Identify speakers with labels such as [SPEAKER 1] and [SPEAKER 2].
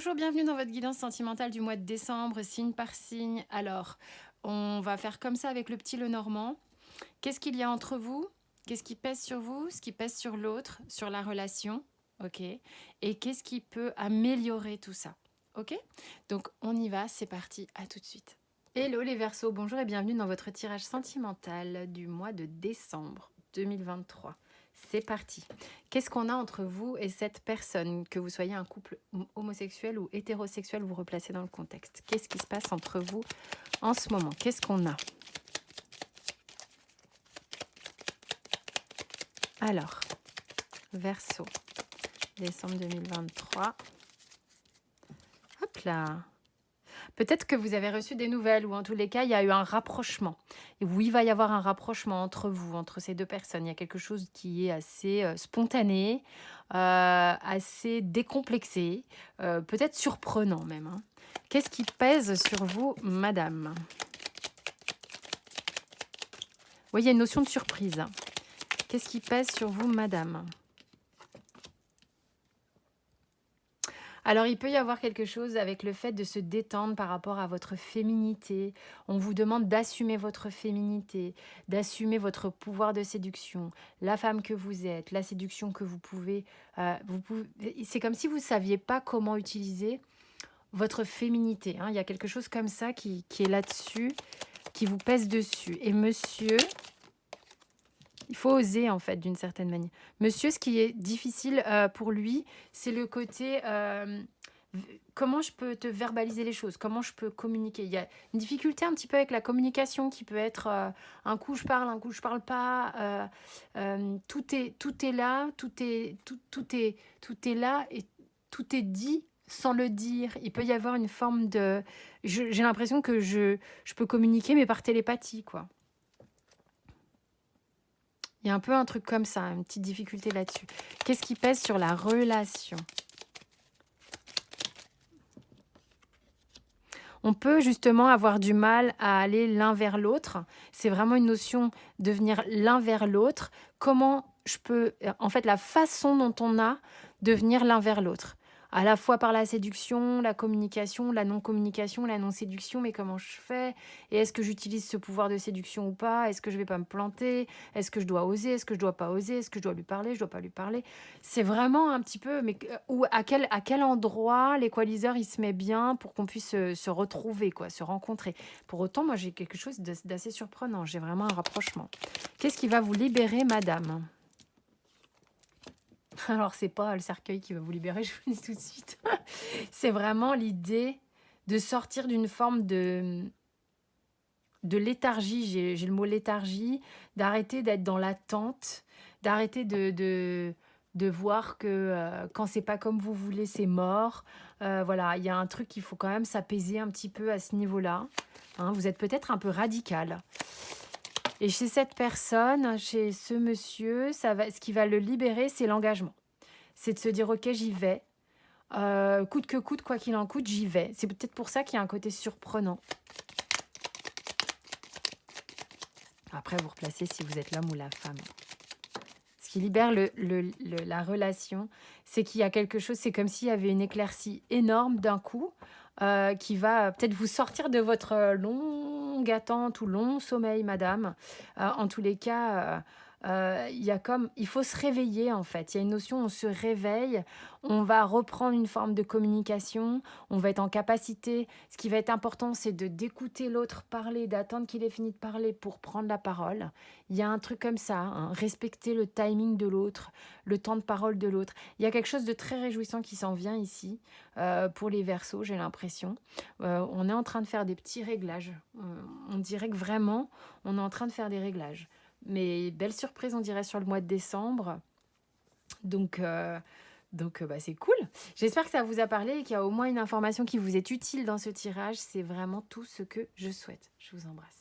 [SPEAKER 1] Bonjour, bienvenue dans votre guidance sentimentale du mois de décembre, signe par signe. Alors, on va faire comme ça avec le petit Lenormand. Qu'est-ce qu'il y a entre vous? Qu'est-ce qui pèse sur vous? Ce qui pèse sur l'autre, sur la relation, ok? Et qu'est-ce qui peut améliorer tout ça, ok? Donc, on y va, c'est parti, à tout de suite. Hello les Verseaux, bonjour et bienvenue dans votre tirage sentimental du mois de décembre 2023. C'est parti. Qu'est-ce qu'on a entre vous et cette personne? Que vous soyez un couple homosexuel ou hétérosexuel, vous replacez dans le contexte. Qu'est-ce qui se passe entre vous en ce moment? Qu'est-ce qu'on a? Alors, Verseau, décembre 2023. Hop là. Peut-être que vous avez reçu des nouvelles ou en tous les cas, il y a eu un rapprochement. Et oui, il va y avoir un rapprochement entre vous, entre ces deux personnes. Il y a quelque chose qui est assez spontané, assez décomplexé, peut-être surprenant même, hein. Qu'est-ce qui pèse sur vous, madame? Oui, il y a une notion de surprise. Qu'est-ce qui pèse sur vous, madame? Alors, il peut y avoir quelque chose avec le fait de se détendre par rapport à votre féminité. On vous demande d'assumer votre féminité, d'assumer votre pouvoir de séduction, la femme que vous êtes, la séduction que vous pouvez. C'est comme si vous ne saviez pas comment utiliser votre féminité, hein. Il y a quelque chose comme ça qui est là-dessus, qui vous pèse dessus. Et monsieur, il faut oser en fait d'une certaine manière. Monsieur, ce qui est difficile pour lui, c'est le côté comment je peux te verbaliser les choses, comment je peux communiquer. Il y a une difficulté un petit peu avec la communication qui peut être un coup je parle, un coup je parle pas. Tout est là, tout est là et tout est dit sans le dire. Il peut y avoir une forme de... J'ai l'impression que je peux communiquer mais par télépathie, quoi. Il y a un peu un truc comme ça, une petite difficulté là-dessus. Qu'est-ce qui pèse sur la relation? On peut justement avoir du mal à aller l'un vers l'autre. C'est vraiment une notion de venir l'un vers l'autre. Comment je peux... En fait, la façon dont on a de venir l'un vers l'autre. À la fois par la séduction, la communication, la non-communication, la non-séduction. Mais comment je fais? Et est-ce que j'utilise ce pouvoir de séduction ou pas? Est-ce que je vais pas me planter? Est-ce que je dois oser? Est-ce que je dois pas oser? Est-ce que je dois lui parler? Je dois pas lui parler? C'est vraiment un petit peu, mais où, à quel endroit l'équaliseur il se met bien pour qu'on puisse se retrouver, quoi, se rencontrer. Pour autant, moi j'ai quelque chose d'assez surprenant. J'ai vraiment un rapprochement. Qu'est-ce qui va vous libérer, madame? Alors, c'est pas le cercueil qui va vous libérer, je vous le dis tout de suite. C'est vraiment l'idée de sortir d'une forme de léthargie. J'ai le mot léthargie, d'arrêter d'être dans l'attente, d'arrêter de voir que quand c'est pas comme vous voulez, c'est mort. Voilà, il y a un truc qu'il faut quand même s'apaiser un petit peu à ce niveau-là, hein. Vous êtes peut-être un peu radical. Et chez cette personne, chez ce monsieur, ce qui va le libérer, c'est l'engagement. C'est de se dire, ok, j'y vais. Coûte que coûte, quoi qu'il en coûte, j'y vais. C'est peut-être pour ça qu'il y a un côté surprenant. Après, vous replacez si vous êtes l'homme ou la femme. Ce qui libère la relation, c'est qu'il y a quelque chose, c'est comme s'il y avait une éclaircie énorme d'un coup, qui va peut-être vous sortir de votre longue attente ou long sommeil, madame. En tous les cas, il faut se réveiller en fait. Il y a une notion, on se réveille, on va reprendre une forme de communication, on va être en capacité. Ce qui va être important, c'est d'écouter l'autre parler, d'attendre qu'il ait fini de parler pour prendre la parole. Il y a un truc comme ça, hein, respecter le timing de l'autre, le temps de parole de l'autre. Il y a quelque chose de très réjouissant qui s'en vient ici, pour les Verseaux, j'ai l'impression. On est en train de faire des petits réglages. On dirait que vraiment, on est en train de faire des réglages. Mais belle surprise, on dirait, sur le mois de décembre. Donc, c'est cool. J'espère que ça vous a parlé et qu'il y a au moins une information qui vous est utile dans ce tirage. C'est vraiment tout ce que je souhaite. Je vous embrasse.